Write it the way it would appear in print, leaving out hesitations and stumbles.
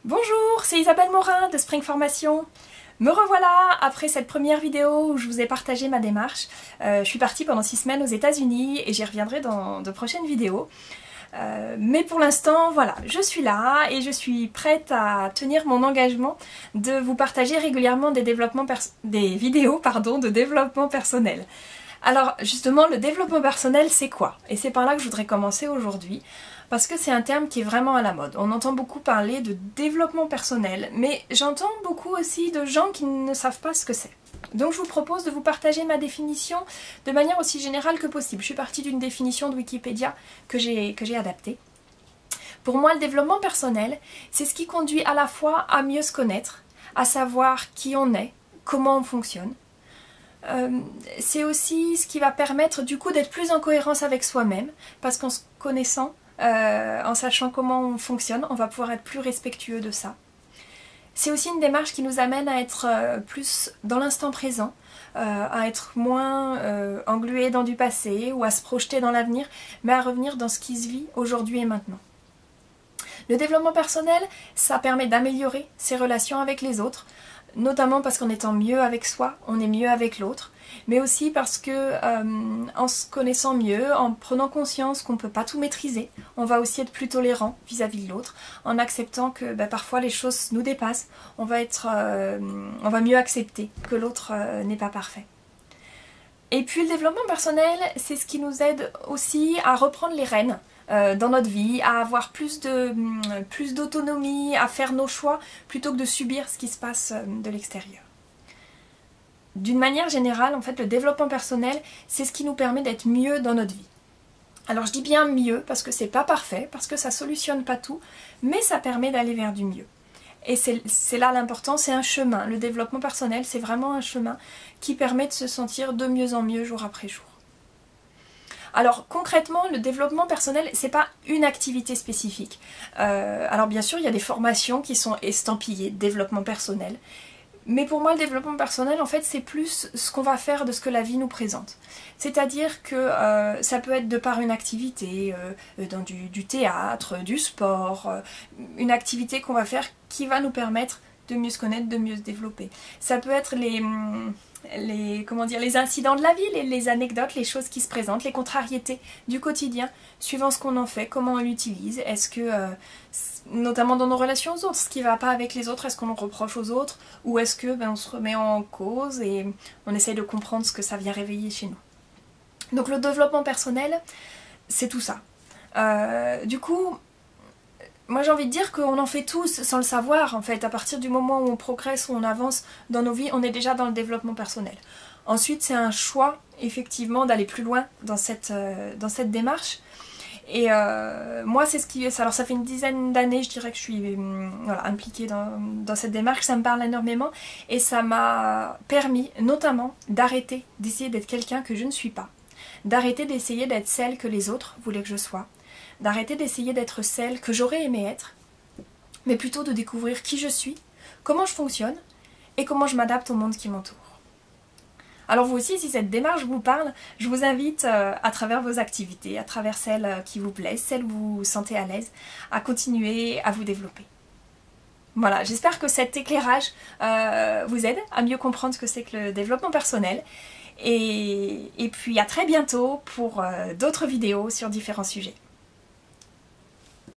Bonjour, c'est Isabelle Morin de Spring Formation. Me revoilà après cette première vidéo où je vous ai partagé ma démarche. Je suis partie pendant 6 semaines aux États-Unis et j'y reviendrai dans de prochaines vidéos. Mais pour l'instant, voilà, je suis là et je suis prête à tenir mon engagement de vous partager régulièrement des vidéos de développement personnel. Alors justement, le développement personnel, c'est quoi? Et c'est par là que je voudrais commencer aujourd'hui, parce que c'est un terme qui est vraiment à la mode. On entend beaucoup parler de développement personnel, mais j'entends beaucoup aussi de gens qui ne savent pas ce que c'est. Donc je vous propose de vous partager ma définition de manière aussi générale que possible. Je suis partie d'une définition de Wikipédia que j'ai adaptée. Pour moi, le développement personnel, c'est ce qui conduit à la fois à mieux se connaître, à savoir qui on est, comment on fonctionne. C'est aussi ce qui va permettre du coup d'être plus en cohérence avec soi-même, parce qu'en se connaissant, en sachant comment on fonctionne, on va pouvoir être plus respectueux de ça. C'est aussi une démarche qui nous amène à être plus dans l'instant présent, à être moins englué dans du passé ou à se projeter dans l'avenir, mais à revenir dans ce qui se vit aujourd'hui et maintenant. Le développement personnel, ça permet d'améliorer ses relations avec les autres, notamment parce qu'en étant mieux avec soi, on est mieux avec l'autre, mais aussi parce que en se connaissant mieux, en prenant conscience qu'on ne peut pas tout maîtriser, on va aussi être plus tolérant vis-à-vis de l'autre, en acceptant que parfois les choses nous dépassent, on va mieux accepter que l'autre n'est pas parfait. Et puis le développement personnel, c'est ce qui nous aide aussi à reprendre les rênes dans notre vie, à avoir plus d'autonomie, à faire nos choix plutôt que de subir ce qui se passe de l'extérieur. D'une manière générale, en fait, le développement personnel, c'est ce qui nous permet d'être mieux dans notre vie. Alors je dis bien mieux parce que c'est pas parfait, parce que ça solutionne pas tout, mais ça permet d'aller vers du mieux. Et c'est là l'important, c'est un chemin. Le développement personnel, c'est vraiment un chemin qui permet de se sentir de mieux en mieux jour après jour. Alors concrètement, le développement personnel, c'est pas une activité spécifique. Alors bien sûr, il y a des formations qui sont estampillées développement personnel. Mais pour moi, le développement personnel, en fait, c'est plus ce qu'on va faire de ce que la vie nous présente. C'est-à-dire que ça peut être de par une activité, dans du théâtre, du sport, une activité qu'on va faire qui va nous permettre de mieux se connaître, de mieux se développer. Ça peut être les incidents de la vie, les anecdotes, les choses qui se présentent, les contrariétés du quotidien, suivant ce qu'on en fait, comment on l'utilise. Est-ce que, notamment dans nos relations aux autres, ce qui ne va pas avec les autres, est-ce qu'on en reproche aux autres, ou est-ce que on se remet en cause et on essaye de comprendre ce que ça vient réveiller chez nous. Donc le développement personnel, c'est tout ça. Du coup, moi j'ai envie de dire qu'on en fait tous sans le savoir en fait. À partir du moment où on progresse, où on avance dans nos vies, on est déjà dans le développement personnel. Ensuite c'est un choix effectivement d'aller plus loin dans cette démarche. Et moi c'est ce qui... Alors ça fait une dizaine d'années je dirais que je suis impliquée dans cette démarche, ça me parle énormément. Et ça m'a permis notamment d'arrêter d'essayer d'être quelqu'un que je ne suis pas. D'arrêter d'essayer d'être celle que les autres voulaient que je sois. D'arrêter d'essayer d'être celle que j'aurais aimé être, mais plutôt de découvrir qui je suis, comment je fonctionne et comment je m'adapte au monde qui m'entoure. Alors vous aussi, si cette démarche vous parle, je vous invite à travers vos activités, à travers celles qui vous plaisent, celles où vous vous sentez à l'aise, à continuer à vous développer. Voilà, j'espère que cet éclairage vous aide à mieux comprendre ce que c'est que le développement personnel. Et puis à très bientôt pour d'autres vidéos sur différents sujets.